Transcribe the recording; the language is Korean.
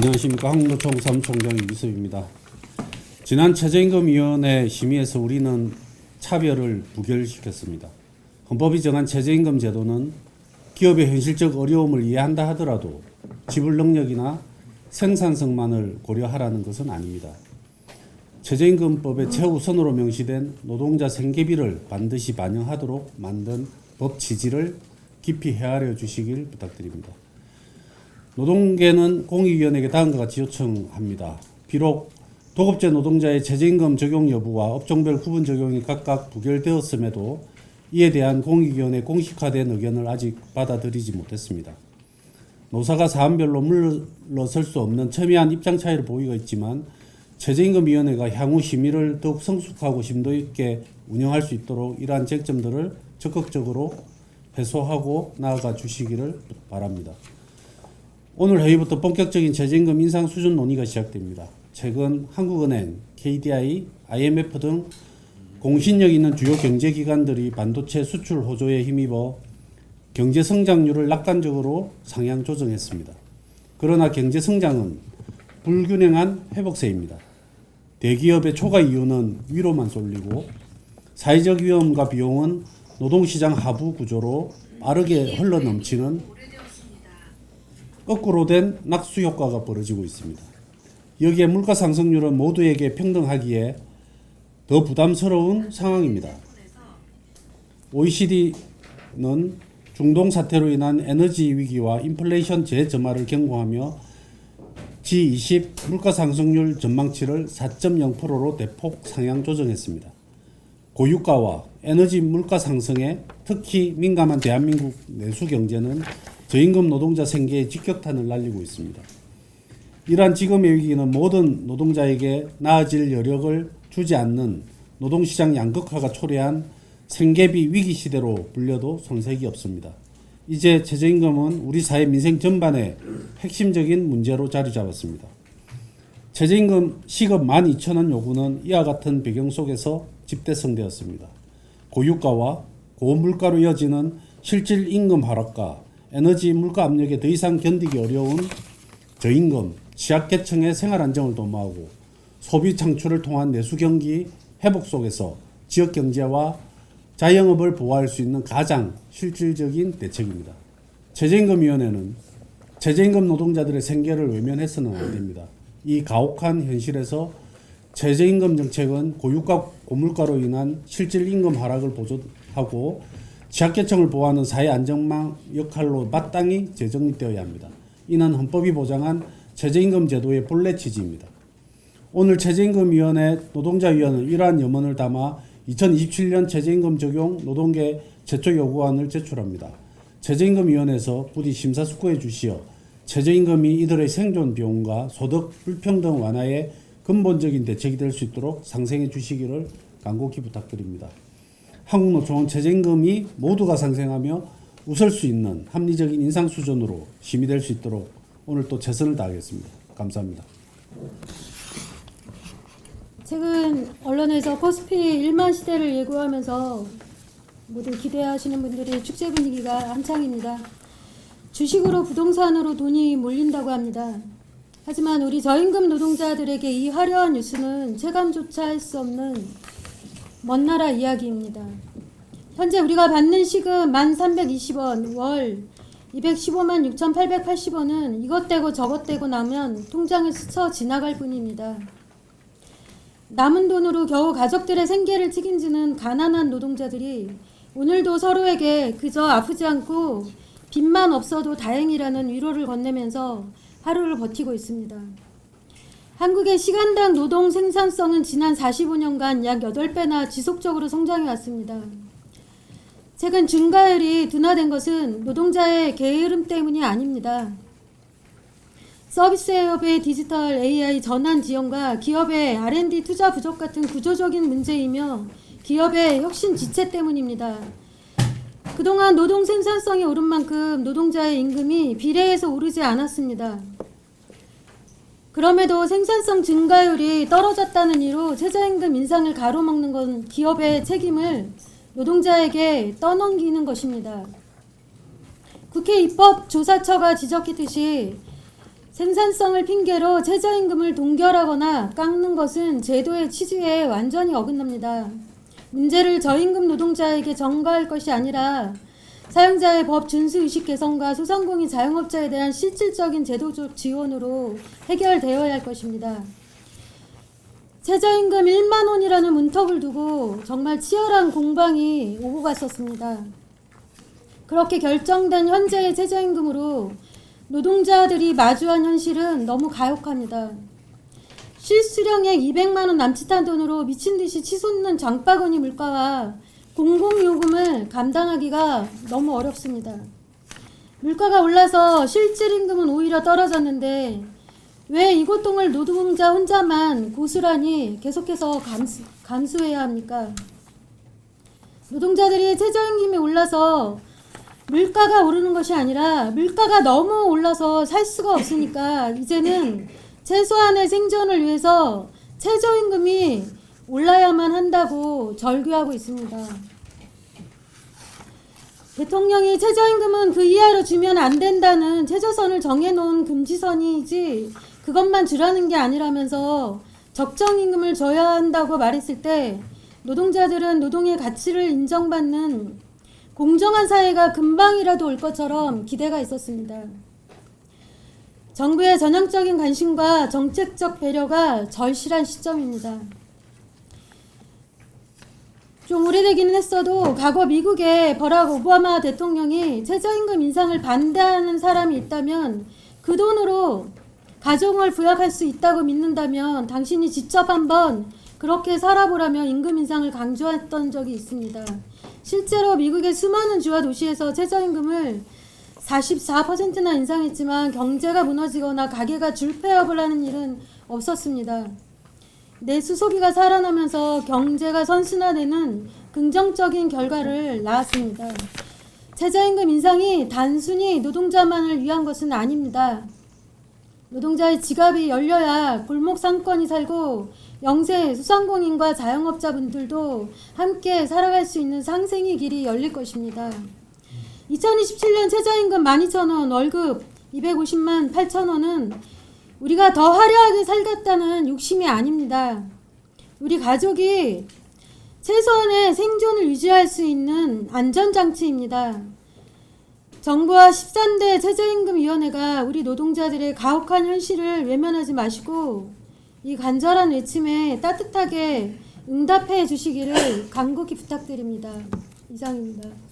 안녕하십니까. 한국노총 사무총장 이기섭입니다. 지난 최저임금위원회 심의에서 우리는 차별을 부결시켰습니다. 헌법이 정한 최저임금 제도는 기업의 현실적 어려움을 이해한다 하더라도 지불 능력이나 생산성만을 고려하라는 것은 아닙니다. 최저임금법에 최우선으로 명시된 노동자 생계비를 반드시 반영하도록 만든 법 취지를 깊이 헤아려 주시길 부탁드립니다. 노동계는 공익위원회에게 다음과 같이 요청합니다. 비록 도급제 노동자의 최저임금 적용 여부와 업종별 구분 적용이 각각 부결되었음에도 이에 대한 공익위원회 공식화된 의견을 아직 받아들이지 못했습니다. 노사가 사안별로 물러설 수 없는 첨예한 입장 차이를 보이고 있지만 최저임금위원회가 향후 심의를 더욱 성숙하고 심도 있게 운영할 수 있도록 이러한 쟁점들을 적극적으로 해소하고 나아가 주시기를 바랍니다. 오늘 회의부터 본격적인 최저임금 인상 수준 논의가 시작됩니다. 최근 한국은행, KDI, IMF 등 공신력 있는 주요 경제기관들이 반도체 수출 호조에 힘입어 경제 성장률을 낙관적으로 상향 조정했습니다. 그러나 경제 성장은 불균형한 회복세입니다. 대기업의 초과 이윤은 위로만 쏠리고 사회적 위험과 비용은 노동시장 하부 구조로 빠르게 흘러넘치는 거꾸로 된 낙수 효과가 벌어지고 있습니다. 여기에 물가 상승률은 모두에게 평등하기에 더 부담스러운 상황입니다. OECD는 중동 사태로 인한 에너지 위기와 인플레이션 재점화를 경고하며 G20 물가 상승률 전망치를 4.0%로 대폭 상향 조정했습니다. 고유가와 에너지 물가 상승에 특히 민감한 대한민국 내수 경제는 저임금 노동자 생계에 직격탄을 날리고 있습니다. 이러한 지금의 위기는 모든 노동자에게 나아질 여력을 주지 않는 노동시장 양극화가 초래한 생계비 위기 시대로 불려도 손색이 없습니다. 이제 최저임금은 우리 사회 민생 전반의 핵심적인 문제로 자리 잡았습니다. 최저임금 시급 12,000원 요구는 이와 같은 배경 속에서 집대성되었습니다. 고유가와 고물가로 이어지는 실질 임금 하락과 에너지 물가 압력에 더 이상 견디기 어려운 저임금, 취약계층의 생활 안정을 도모하고 소비 창출을 통한 내수 경기 회복 속에서 지역 경제와 자영업을 보호할 수 있는 가장 실질적인 대책입니다. 최저임금위원회는 최저임금 노동자들의 생계를 외면해서는 안 됩니다. 이 가혹한 현실에서 최저임금 정책은 고유가 고물가로 인한 실질 임금 하락을 보조하고 취약계층을 보호하는 사회 안정망 역할로 마땅히 재정립되어야 합니다. 이는 헌법이 보장한 최저임금 제도의 본래 취지입니다. 오늘 최저임금위원회 노동자위원회는 이러한 염원을 담아 2027년 최저임금 적용 노동계 제초 요구안을 제출합니다. 최저임금위원회에서 부디 심사숙고해 주시어 최저임금이 이들의 생존 비용과 소득 불평등 완화에 근본적인 대책이 될 수 있도록 상생해 주시기를 간곡히 부탁드립니다. 한국노총은 최저임금이 모두가 상생하며 웃을 수 있는 합리적인 인상 수준으로 심의될 수 있도록 오늘 또 최선을 다하겠습니다. 감사합니다. 최근 언론에서 코스피 1만 시대를 예고하면서 모두 기대하시는 분들이 축제 분위기가 한창입니다. 주식으로 부동산으로 돈이 몰린다고 합니다. 하지만 우리 저임금 노동자들에게 이 화려한 뉴스는 체감조차 할 수 없는 먼 나라 이야기입니다. 현재 우리가 받는 시급 1,320원, 월 215만 6,880원은 이것 떼고 저것 떼고 나면 통장을 스쳐 지나갈 뿐입니다. 남은 돈으로 겨우 가족들의 생계를 책임지는 가난한 노동자들이 오늘도 서로에게 그저 아프지 않고 빚만 없어도 다행이라는 위로를 건네면서 하루를 버티고 있습니다. 한국의 시간당 노동 생산성은 지난 45년간 약 8배나 지속적으로 성장해 왔습니다. 최근 증가율이 둔화된 것은 노동자의 게으름 때문이 아닙니다. 서비스업의 디지털 AI 전환 지원과 기업의 R&D 투자 부족 같은 구조적인 문제이며 기업의 혁신 지체 때문입니다. 그동안 노동 생산성이 오른 만큼 노동자의 임금이 비례해서 오르지 않았습니다. 그럼에도 생산성 증가율이 떨어졌다는 이유로 최저임금 인상을 가로막는 건 기업의 책임을 노동자에게 떠넘기는 것입니다. 국회 입법조사처가 지적했듯이 생산성을 핑계로 최저임금을 동결하거나 깎는 것은 제도의 취지에 완전히 어긋납니다. 문제를 저임금 노동자에게 전가할 것이 아니라 사용자의 법 준수의식 개선과 소상공인 자영업자에 대한 실질적인 제도적 지원으로 해결되어야 할 것입니다. 최저임금 1만 원이라는 문턱을 두고 정말 치열한 공방이 오고 갔었습니다. 그렇게 결정된 현재의 최저임금으로 노동자들이 마주한 현실은 너무 가혹합니다. 실수령액 200만 원 남짓한 돈으로 미친듯이 치솟는 장바구니 물가와 공공요금을 감당하기가 너무 어렵습니다. 물가가 올라서 실질임금은 오히려 떨어졌는데 왜 이 고통을 노동자 혼자만 고스란히 계속해서 감수해야 합니까? 노동자들이 최저임금이 올라서 물가가 오르는 것이 아니라 물가가 너무 올라서 살 수가 없으니까 이제는 최소한의 생존을 위해서 최저임금이 올라야만 한다고 절규하고 있습니다. 대통령이 최저임금은 그 이하로 주면 안 된다는 최저선을 정해놓은 금지선이지 그것만 주라는 게 아니라면서 적정임금을 줘야 한다고 말했을 때 노동자들은 노동의 가치를 인정받는 공정한 사회가 금방이라도 올 것처럼 기대가 있었습니다. 정부의 전향적인 관심과 정책적 배려가 절실한 시점입니다. 좀 오래되기는 했어도 과거 미국의 버락 오바마 대통령이 최저임금 인상을 반대하는 사람이 있다면 그 돈으로 가정을 부양할 수 있다고 믿는다면 당신이 직접 한번 그렇게 살아보라며 임금 인상을 강조했던 적이 있습니다. 실제로 미국의 수많은 주와 도시에서 최저임금을 44%나 인상했지만 경제가 무너지거나 가게가 줄폐업을 하는 일은 없었습니다. 내수 소비가 살아나면서 경제가 선순환되는 긍정적인 결과를 낳았습니다. 최저임금 인상이 단순히 노동자만을 위한 것은 아닙니다. 노동자의 지갑이 열려야 골목 상권이 살고 영세 소상공인과 자영업자분들도 함께 살아갈 수 있는 상생의 길이 열릴 것입니다. 2027년 최저임금 12,000원, 월급 250만 8천원은 우리가 더 화려하게 살겠다는 욕심이 아닙니다. 우리 가족이 최소한의 생존을 유지할 수 있는 안전장치입니다. 정부와 13대 최저임금위원회가 우리 노동자들의 가혹한 현실을 외면하지 마시고 이 간절한 외침에 따뜻하게 응답해 주시기를 간곡히 부탁드립니다. 이상입니다.